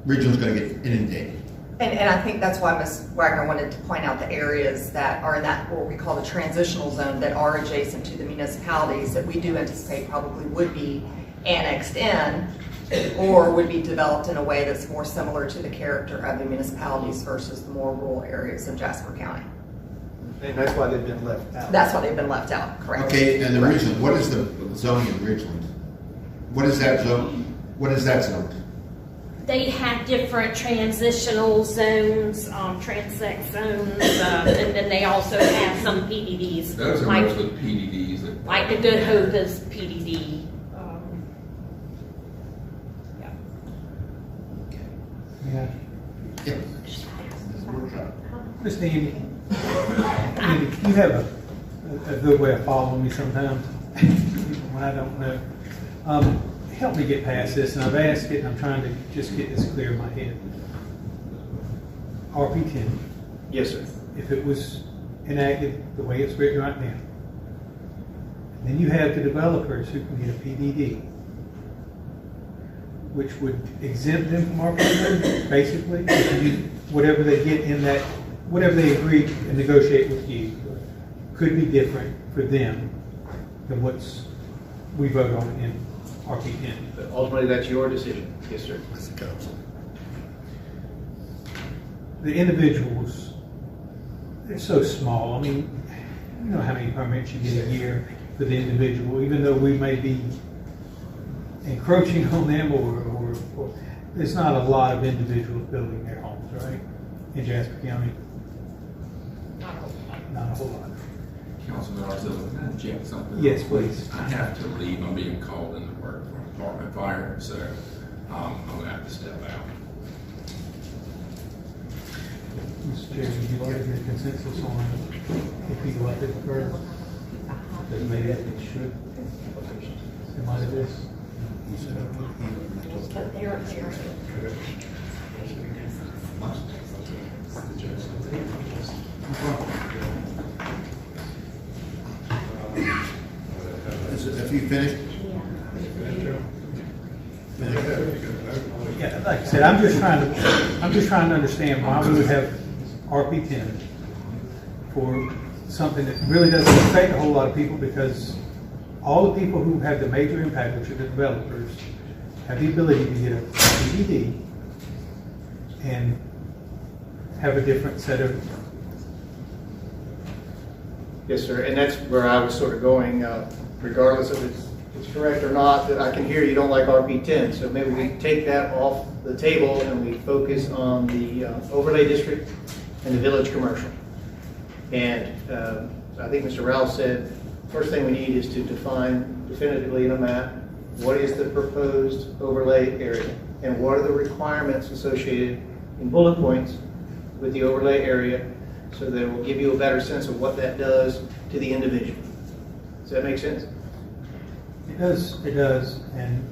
Ridgeland's going to get inundated. And I think that's why Ms. Wagner wanted to point out the areas that are in that, what we call the transitional zone, that are adjacent to the municipalities that we do anticipate probably would be annexed in or would be developed in a way that's more similar to the character of the municipalities versus the more rural areas of Jasper County. And that's why they've been left out. That's why they've been left out, correct? Okay, and the Ridgeland, what is the zoning in Ridgeland? What is that zone? What is that zone? They have different transitional zones, transect zones, and then they also have some PDDs. Those are like, mostly PDDs. Like the Good Hope is PDD. Yeah. Yeah. Mr. Andy, you have a good way of following me sometimes when I don't know. Help me get past this, and I've asked it, and I'm trying to just get this clear in my head. RP10, Yes, sir. if it was enacted the way it's written right now, then you have the developers who can get a PDD, which would exempt them from RP10, basically. Whatever they get in that, whatever they agree and negotiate with you, could be different for them than what's we vote on in RP10. But ultimately, that's your decision. Yes, sir. That's the council. The individuals, they're so small. I mean, you know how many permits you get a year for the individual, even though we may be encroaching on them or there's not a lot of individuals building their homes, right, in Jasper County? Not a whole lot. Councilman Arcilla, can I check something? Yes, please. I have to leave. I'm being called into work for Department of Fire, so I'm going to have to step out. Mr. Chairman, do you like your consensus on if you go up this further? That maybe it should, in light of this? But they're Have you finished? Yeah, like I said, I'm just trying to understand why we would have RP10 for something that really doesn't affect a whole lot of people, because all the people who have the major impact, which are the developers, have the ability to get a PDD and have a different set of. Yes, sir. And that's where I was sort of going, regardless of it's correct or not, that I can hear you don't like RP10. So maybe we take that off the table and we focus on the overlay district and the village commercial. And I think Mr. Ralph said, first thing we need is to define definitively in a map what is the proposed overlay area and what are the requirements associated in bullet points with the overlay area, so that it will give you a better sense of what that does to the individual. Does that make sense? It does, and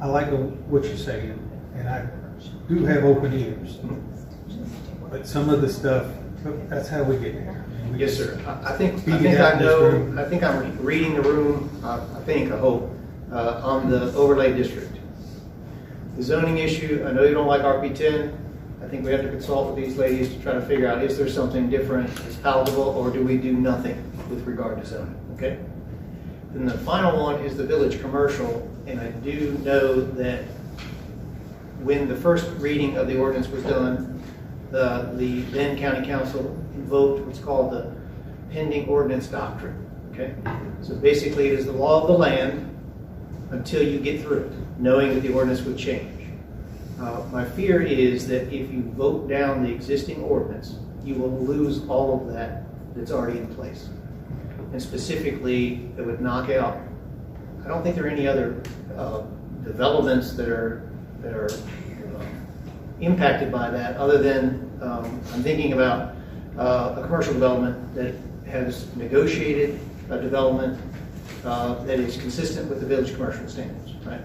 I like what you're saying, and I do have open ears. But some of the stuff, that's how we get there. We Yes, just sir. I think beat it out I in this know, room. I think I'm reading the room, I hope, on the overlay district. The zoning issue, I know you don't like RP10. I think we have to consult with these ladies to try to figure out, is there something different that's palatable, or do we do nothing with regard to zoning, okay? Then the final one is the village commercial, and I do know that when the first reading of the ordinance was done, the then county council invoked what's called the pending ordinance doctrine, okay? So basically, it is the law of the land until you get through it, knowing that the ordinance would change. My fear is that if you vote down the existing ordinance, you will lose all of that that's already in place. And specifically, it would knock out, I don't think there are any other developments that are impacted by that, other than I'm thinking about a commercial development that has negotiated a development that is consistent with the village commercial standards, right?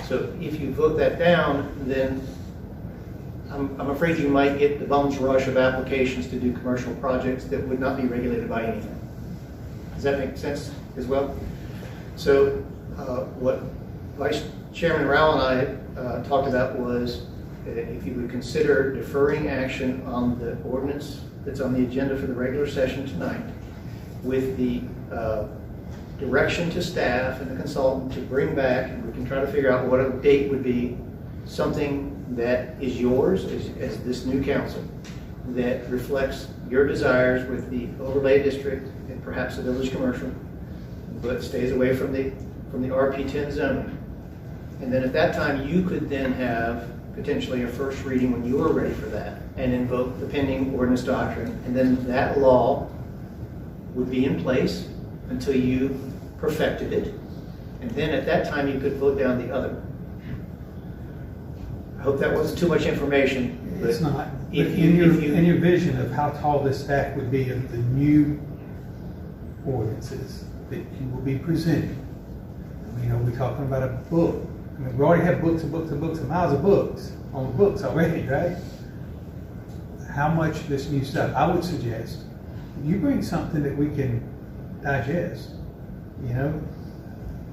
So if you vote that down, then I'm afraid you might get the bum's rush of applications to do commercial projects that would not be regulated by anything. Does that make sense as well? So what Vice Chairman Rowell and I talked about was if you would consider deferring action on the ordinance that's on the agenda for the regular session tonight with the direction to staff and the consultant to bring back, and we can try to figure out what a date would be, something that is yours as this new council that reflects your desires with the overlay district and perhaps the village commercial, but stays away from the RP10 zoning. And then at that time, you could then have potentially a first reading when you are ready for that and invoke the pending ordinance doctrine. And then that law would be in place until you perfected it. And then at that time, you could vote down the other. I hope that wasn't too much information. It's not. But If in you your vision of how tall this stack would be of the new ordinances that you will be presenting, you know, we're talking about a book. I mean, we already have books and books and books and miles of books on the books already, right? How much this new stuff? I would suggest you bring something that we can digest. You know,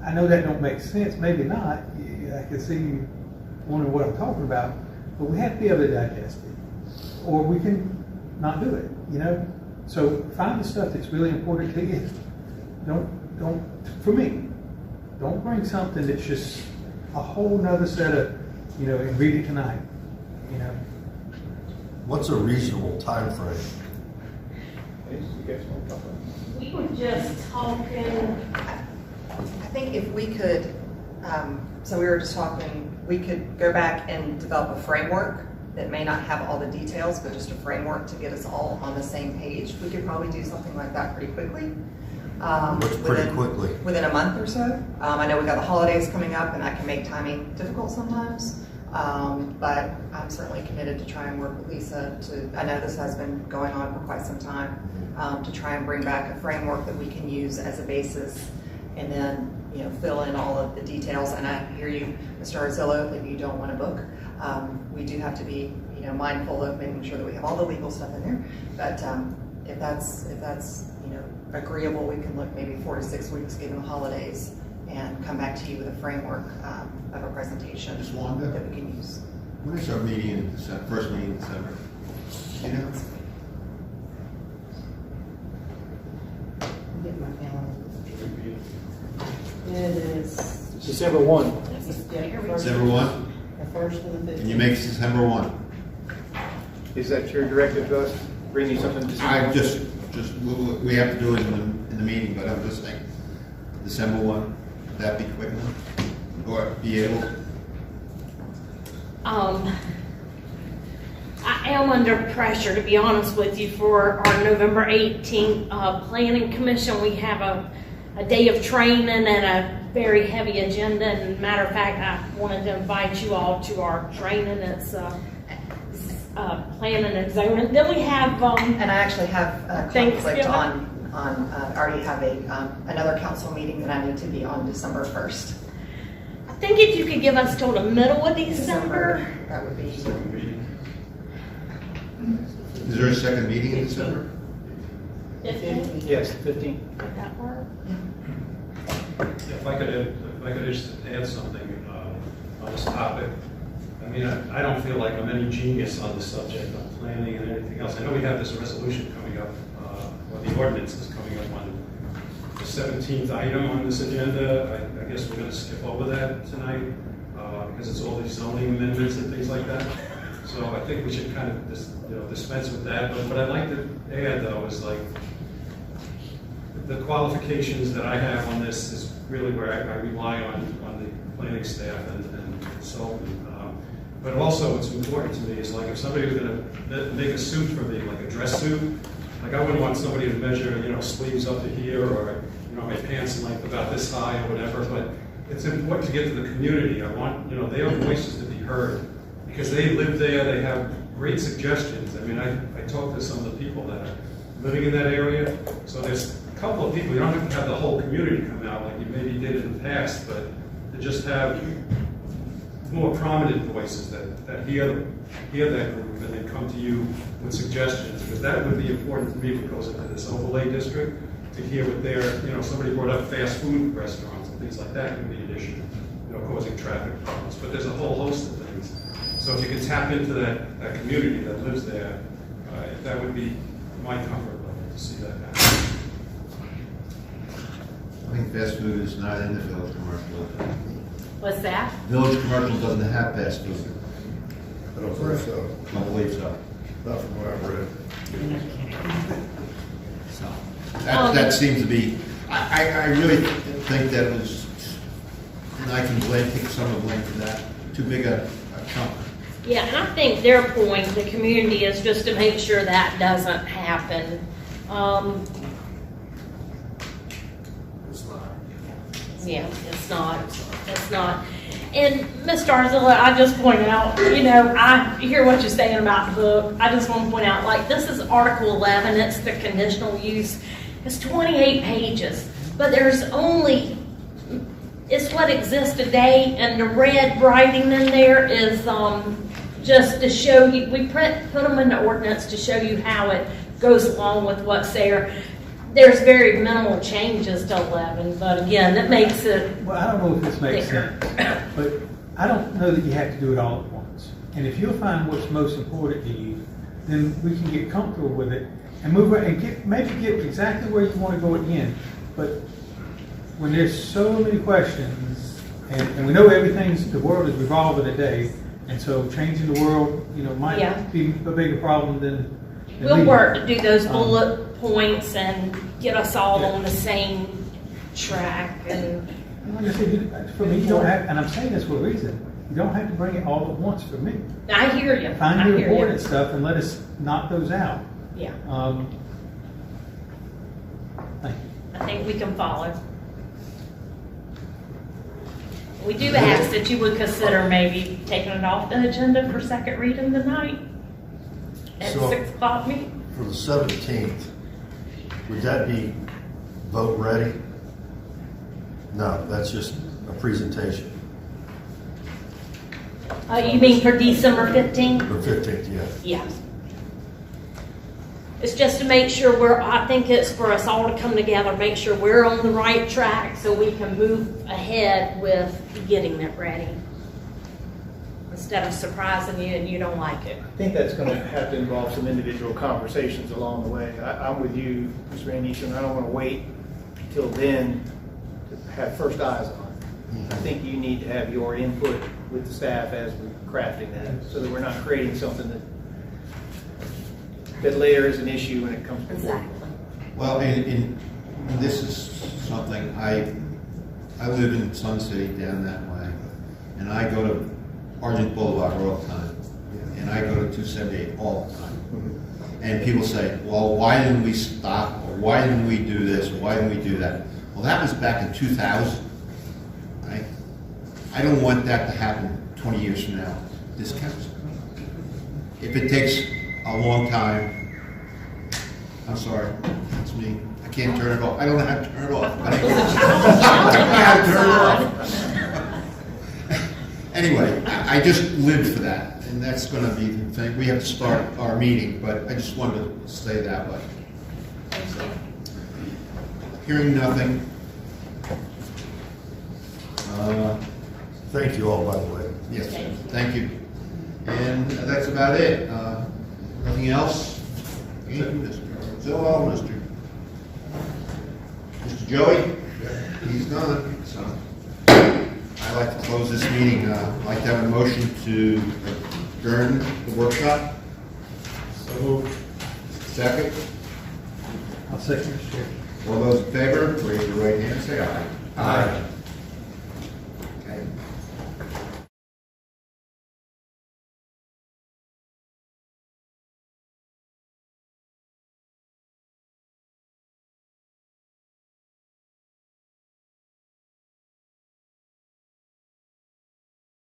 I know that don't make sense. Maybe not. I can see you wondering what I'm talking about, but we have to be able to digest it, or we can not do it. You know, so find the stuff that's really important to you. Don't. For me, don't bring something that's just a whole nother set of, you know, and read it tonight. You know. What's a reasonable time frame? We were just talking, I think if we could, so we were just talking, we could go back and develop a framework that may not have all the details, but just a framework to get us all on the same page. We could probably do something like that pretty quickly. What's pretty quickly? Within a month or so. I know we got the holidays coming up, and that can make timing difficult sometimes. But I'm certainly committed to try and work with Lisa I know this has been going on for quite some time, to try and bring back a framework that we can use as a basis, and then, you know, fill in all of the details. And I hear you, Mr. Arzillo, if you don't want a book. We do have to be, you know, mindful of making sure that we have all the legal stuff in there. But if that's you know, agreeable, we can look maybe 4 to 6 weeks given the holidays and come back to you with a framework of a presentation Ms. Wanda? that we can use. When is our meeting in December, first meeting in December? You know? Get my calendar. It is December 1. December 1? the first and the 15th. Can you make December 1? Is that your directive to us? Bring you something December 1? I just, we have to do it in the meeting, but I'm just saying, December 1, would that be quick enough? Or be able? I am under pressure, to be honest with you, for our November 18th Planning Commission. We have a day of training and a very heavy agenda. And matter of fact, I wanted to invite you all to our training. It's planning and zoning. Then we have And I actually have a conflict Thanksgiving. I already have another council meeting that I need to be on December 1st. think if you could give us till the middle of December. That would be. Is there a second meeting in December? Yes, 15. Would that work? If I could just add something on this topic. I mean, I don't feel like I'm any genius on the subject of planning and anything else. I know we have this resolution coming up, or the ordinance is coming up on the 17th item on this agenda. I guess we're going to skip over that tonight because it's all these zoning amendments and things like that. So I think we should kind of dispense with that. But what I'd like to add, though, is like the qualifications that I have on this is really where I rely on the planning staff and consultant. But also what's important to me is like if somebody was going to make a suit for me, like a dress suit, like I wouldn't want somebody to measure, sleeves up to here or, my pants length about this high or whatever. But it's important to get to the community. I want, their voices to be heard because they live there. They have great suggestions. I mean, I talked to some of the people that are living in that area. So there's a couple of people. You don't have to have the whole community come out like you maybe did in the past, but to just have more prominent voices that hear that group and then come to you with suggestions, because that would be important to me if it goes into this overlay district, to hear what their, somebody brought up fast food restaurants and things like that could be an issue, causing traffic problems. But there's a whole host of things. So if you could tap into that community that lives there, that would be my comfort level to see that happen. I think fast food is not in the village commercial. What's that? Village commercial doesn't have fast food. I don't think so. Don't believe so. Not from what I've read. So that seems to be, I really think that was, and I can take some of the blame for that, too big a chunk. Yeah, and I think their point, the community, is just to make sure that doesn't happen. Yeah, it's not. It's not. And Ms. Darzilla, I just pointed out, I hear what you're saying about the book. I just want to point out, like, this is Article 11. It's the conditional use. It's 28 pages, but there's only, it's what exists today, and the red writing in there is just to show you, we put them in the ordinance to show you how it goes along with what's there. There's very minimal changes to 11, but again, that makes it Well, I don't know if this makes thicker. sense, but I don't know that you have to do it all at once. And if you'll find what's most important to you, then we can get comfortable with it and move on and maybe get exactly where you want to go at the end. But when there's so many questions, and we know the world is revolving today, and so changing the world, might Yeah. be a bigger problem than We'll leaving. work to do those bullet points and get us all on the same track. And Like I said, for me, you don't have, and I'm saying this for a reason, you don't have to bring it all at once for me. I hear you. Find I your hear important you. stuff and let us knock those out. Yeah, Thank you. I think we can follow. We do ask that you would consider maybe taking it off the agenda for second reading tonight at So- 6 o'clock meeting. For the 17th, would that be vote ready? No, that's just a presentation. You mean for December 15th? For 15th, yeah. Yeah. It's just to make sure I think it's for us all to come together, make sure we're on the right track so we can move ahead with getting it ready. Instead of surprising you and you don't like it. I think that's going to have to involve some individual conversations along the way. I'm with you, Ms. Randy, and I don't want to wait till then to have first eyes on it. I think you need to have your input with the staff as we're crafting that, so that we're not creating something that later is an issue when it comes before. Exactly. Well, and this is something, I live in Sun City down that way, and I go to Argent Boulevard all the time, and I go to 278 all the time. And people say, well, why didn't we stop, or why didn't we do this, or why didn't we do that? Well, that was back in 2000, right? I don't want that to happen 20 years from now, this council. If it takes a long time, I'm sorry, it's me. I can't turn it off. I don't know how to turn it off. I don't know how to turn it off. Anyway, I just lived for that, and that's gonna be the thing. We have to start our meeting, but I just wanted to stay that way. So, hearing nothing. Thank you all, by the way. Yes, thank you. And that's about it. Nothing else? So, Mr. Joey? He's done, so. I'd like to close this meeting. I'd like to have a motion to adjourn the workshop. So moved. Second? I'll second, Mr. Chair. All those in favor, raise your right hand and say aye. Aye.